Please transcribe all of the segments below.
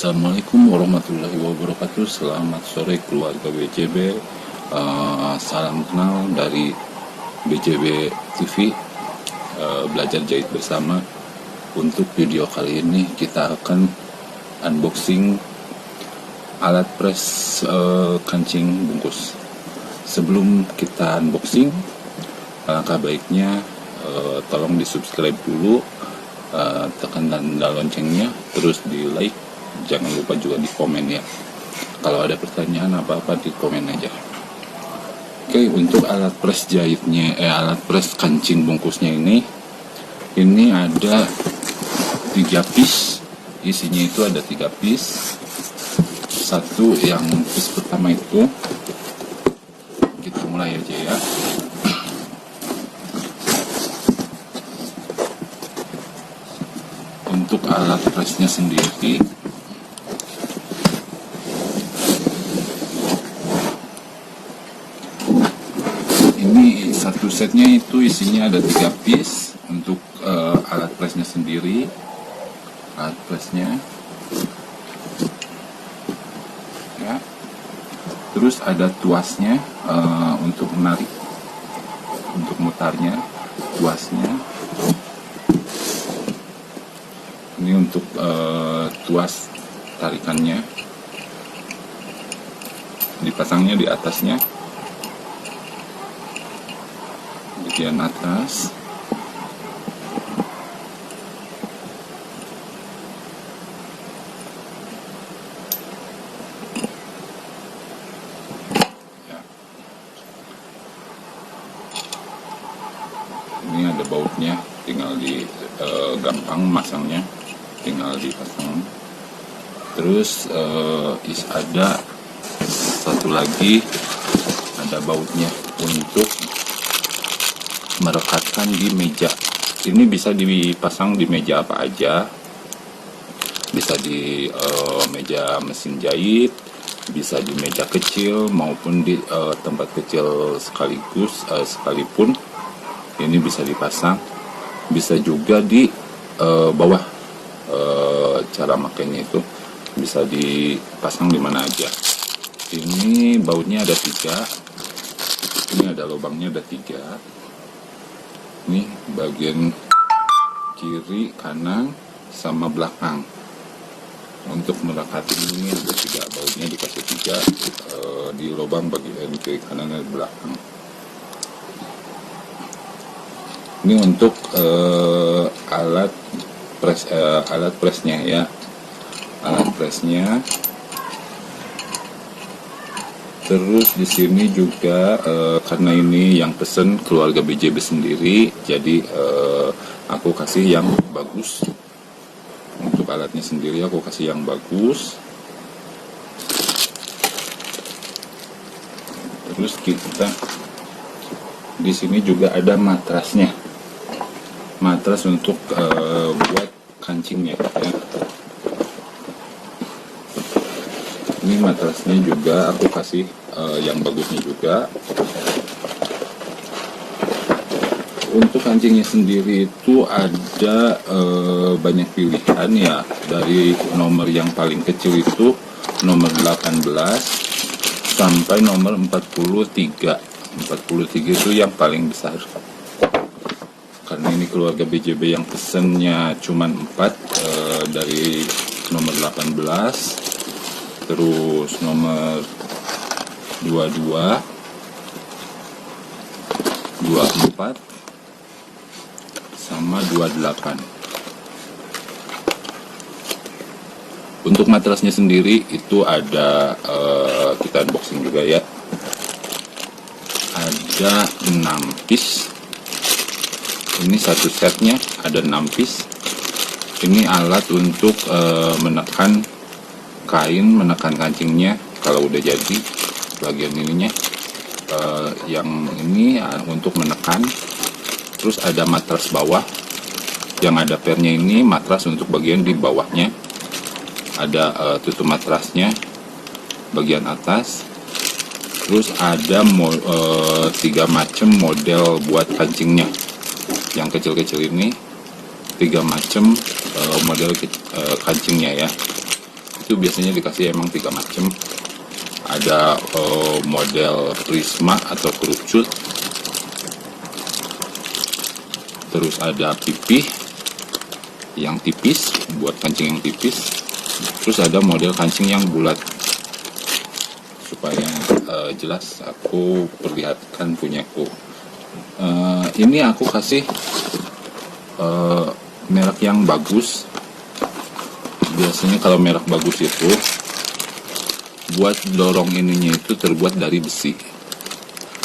Assalamualaikum warahmatullahi wabarakatuh. Selamat sore keluarga BJB. Salam kenal dari BJB TV, belajar jahit bersama. Untuk video kali ini kita akan unboxing alat press kancing bungkus. Sebelum kita unboxing, alangkah baiknya tolong di subscribe dulu, tekan tanda loncengnya, terus di like. Jangan lupa juga di komen ya. Kalau ada pertanyaan apa-apa di komen aja. Oke, untuk alat press jahitnya, alat press kancing bungkusnya ini ada 3 piece. Isinya itu ada 3 piece. Satu yang piece pertama itu kita mulai aja ya. Untuk alat pressnya sendiri, ini satu setnya itu isinya ada 3 piece. Untuk alat pressnya sendiri, alat pressnya ya, terus ada tuasnya untuk menarik, untuk mutarnya, tuasnya ini untuk tuas tarikannya, dipasangnya di atasnya, bagian atas. Ya. Ini ada bautnya, tinggal di gampang masangnya, tinggal dipasang. Terus ada satu lagi, ada bautnya untuk merekatkan di meja. Ini bisa dipasang di meja apa aja, bisa di meja mesin jahit, bisa di meja kecil maupun di tempat kecil sekalipun ini bisa dipasang. Bisa juga di bawah, cara makainya itu bisa dipasang di mana aja. Ini bautnya ada 3, ini ada lubangnya ada 3. Ini bagian kiri, kanan, sama belakang. Untuk melekati ini ada 3, bautnya dikasih 3 di lubang bagian kiri, kanan, dan belakang. Ini untuk alat pressnya ya, alat pressnya. Terus di sini juga karena ini yang pesen keluarga BJB sendiri, jadi aku kasih yang bagus. Untuk alatnya sendiri aku kasih yang bagus. Terus kita di sini juga ada matrasnya, matras untuk buat kancingnya ya. Ini matrasnya juga aku kasih yang bagusnya juga. Untuk kancingnya sendiri itu ada banyak pilihan ya, dari nomor yang paling kecil itu nomor 18 sampai nomor 43 itu yang paling besar. Karena ini keluarga BJB yang pesennya cuma 4, dari nomor 18, terus nomor 22, 24, sama 28. Untuk matrasnya sendiri itu ada, kita unboxing juga ya, ada 6 piece. Ini satu setnya ada 6 piece. Ini alat untuk menekan kain, menekan kancingnya kalau udah jadi bagian ininya. Yang ini untuk menekan. Terus ada matras bawah, yang ada pernya ini matras untuk bagian di bawahnya. Ada tutup matrasnya bagian atas. Terus ada 3 macam model buat kancingnya. Yang kecil-kecil ini 3 macam model kancingnya ya. itu biasanya dikasih emang 3 macam. Ada model prisma atau kerucut, terus ada pipih yang tipis buat kancing yang tipis, terus ada model kancing yang bulat. Supaya jelas aku perlihatkan punyaku. Ini aku kasih merek yang bagus. Biasanya kalau merek bagus itu buat dorong ininya itu terbuat dari besi.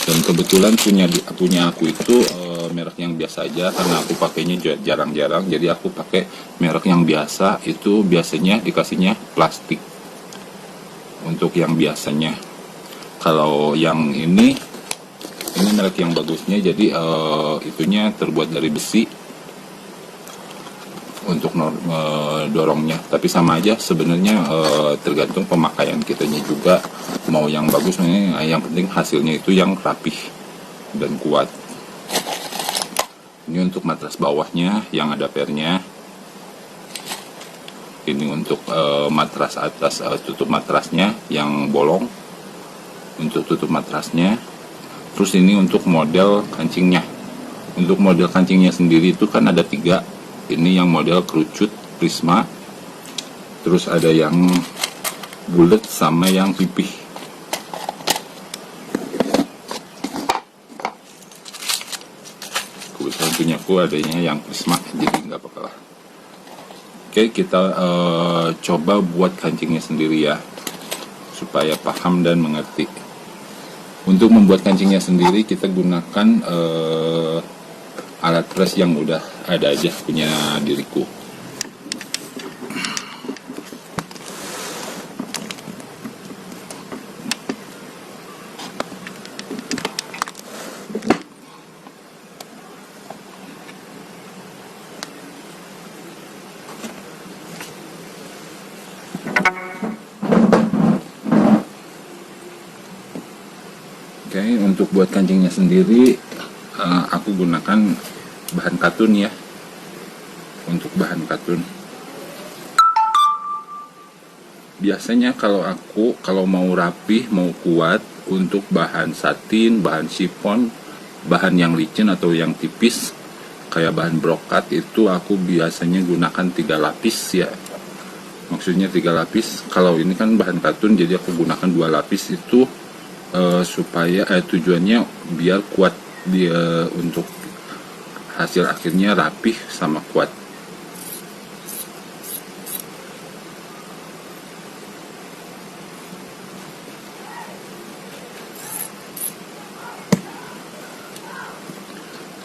Dan kebetulan punya aku itu merek yang biasa aja, karena aku pakainya jarang-jarang. Jadi aku pakai merek yang biasa, itu biasanya dikasihnya plastik untuk yang biasanya. Kalau yang ini merek yang bagusnya, jadi itunya terbuat dari besi untuk dorongnya. Tapi sama aja sebenarnya, tergantung pemakaian kitanya juga. Mau yang bagus, yang penting hasilnya itu yang rapih dan kuat. Ini untuk matras bawahnya yang ada pernya. Ini untuk matras atas, tutup matrasnya yang bolong, untuk tutup matrasnya. Terus ini untuk model kancingnya. Untuk model kancingnya sendiri itu kan ada 3. Ini yang model kerucut prisma, terus ada yang bulat sama yang pipih. Kebetulan punyaku adanya yang prisma, jadi nggak apa-apa lah. Oke, kita coba buat kancingnya sendiri ya, supaya paham dan mengerti. Untuk membuat kancingnya sendiri kita gunakan alat pres yang udah ada aja punya diriku. Oke, untuk buat kancingnya sendiri aku gunakan bahan katun ya. Untuk bahan katun, biasanya kalau mau rapih, mau kuat, untuk bahan satin, bahan chiffon, bahan yang licin atau yang tipis kayak bahan brokat, itu aku biasanya gunakan 3 lapis ya. Maksudnya 3 lapis. Kalau ini kan bahan katun, jadi aku gunakan 2 lapis itu supaya tujuannya biar kuat dia, untuk hasil akhirnya rapih sama kuat.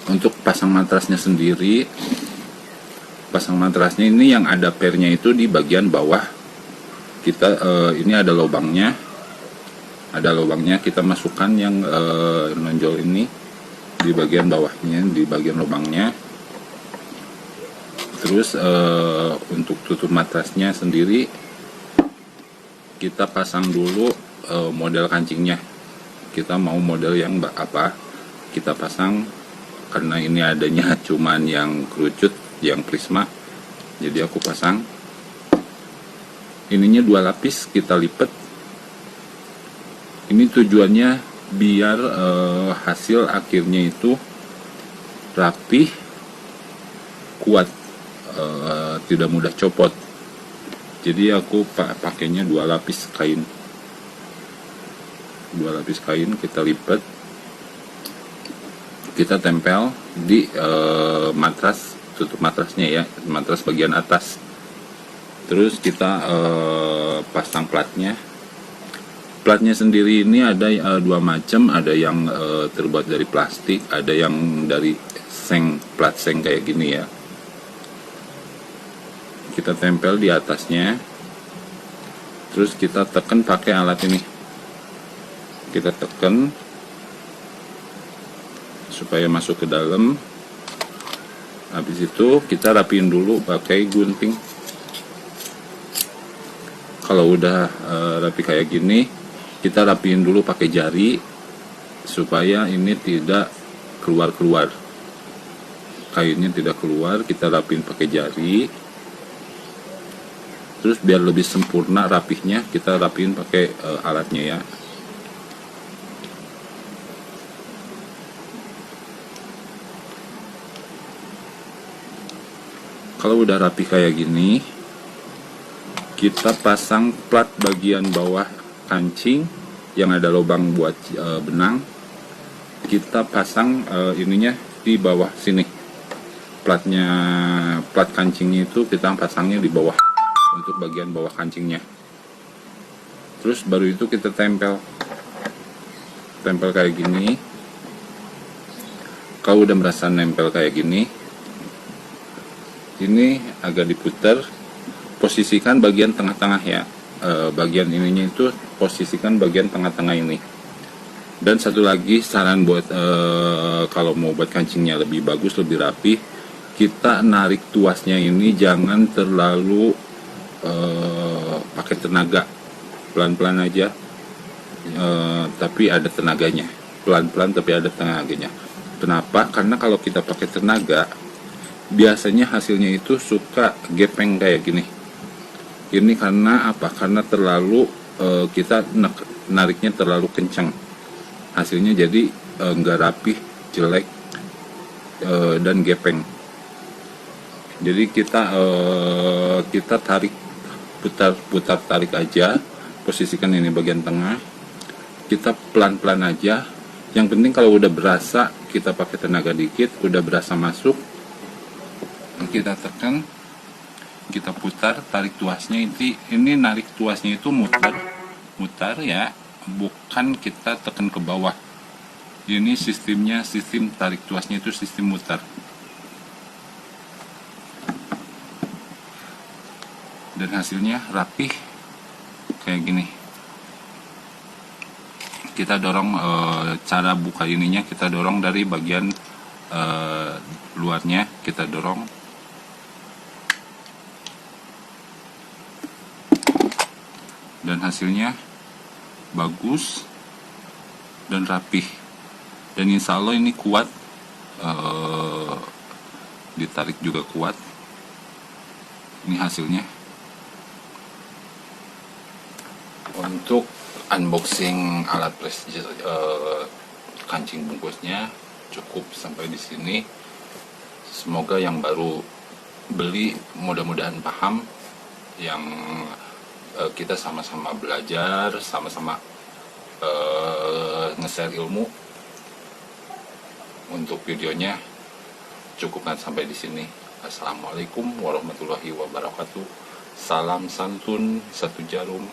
Untuk pasang matrasnya sendiri, pasang matrasnya ini yang ada pernya itu di bagian bawah. Kita ini ada lubangnya, kita masukkan yang nonjol ini di bagian bawahnya, di bagian lubangnya. Terus untuk tutup matrasnya sendiri kita pasang dulu model kancingnya. Kita mau model yang apa, kita pasang. Karena ini adanya cuman yang kerucut, yang prisma, jadi aku pasang ininya 2 lapis, kita lipat. Ini tujuannya biar hasil akhirnya itu rapih, kuat, tidak mudah copot. Jadi aku pakainya 2 lapis kain. 2 lapis kain kita lipat, kita tempel di matras, tutup matrasnya ya, matras bagian atas. Terus kita pasang platnya. Platnya sendiri ini ada 2 macam, ada yang terbuat dari plastik, ada yang dari seng, plat seng kayak gini ya. Kita tempel di atasnya, terus kita tekan pakai alat ini. Kita tekan supaya masuk ke dalam. Habis itu kita rapiin dulu pakai gunting. Kalau udah rapi kayak gini, kita rapiin dulu pakai jari supaya ini tidak keluar-keluar, kainnya tidak keluar. Kita rapiin pakai jari. Terus biar lebih sempurna rapihnya, kita rapihin pakai alatnya ya. Kalau udah rapi kayak gini, kita pasang plat bagian bawah kancing yang ada lubang buat benang. Kita pasang ininya di bawah sini. Plat kancingnya itu kita pasangnya di bawah, untuk bagian bawah kancingnya. Terus baru itu kita tempel kayak gini. Kalau udah merasa nempel kayak gini, ini agak diputar, posisikan bagian tengah-tengah ya. Bagian ininya itu posisikan bagian tengah-tengah ini. Dan satu lagi saran buat kalau mau buat kancingnya lebih bagus, lebih rapi, kita narik tuasnya ini jangan terlalu pakai tenaga, pelan-pelan aja, tapi ada tenaganya, pelan-pelan tapi ada tenaganya. Kenapa? Karena kalau kita pakai tenaga, biasanya hasilnya itu suka gepeng kayak gini. Ini karena apa? Karena terlalu kita nariknya terlalu kencang, hasilnya jadi nggak rapih, jelek, dan gepeng. Jadi kita tarik, putar tarik aja, posisikan ini bagian tengah, kita pelan-pelan aja. Yang penting kalau udah berasa, kita pakai tenaga dikit, udah berasa masuk, kita tekan, kita putar, tarik tuasnya. Ini narik tuasnya itu mutar ya, bukan kita tekan ke bawah. Ini sistemnya, sistem tarik tuasnya itu sistem mutar. Dan hasilnya rapih kayak gini. Kita dorong, cara buka ininya kita dorong dari bagian luarnya, kita dorong. Dan hasilnya bagus dan rapih. Dan insya Allah ini kuat, ditarik juga kuat. Ini hasilnya. Untuk unboxing alat precision kancing bungkusnya cukup sampai di sini. Semoga yang baru beli mudah-mudahan paham, yang kita sama-sama belajar, sama-sama nge-share ilmu. Untuk videonya cukupkan sampai di sini. Assalamualaikum warahmatullahi wabarakatuh. Salam santun, satu jarum.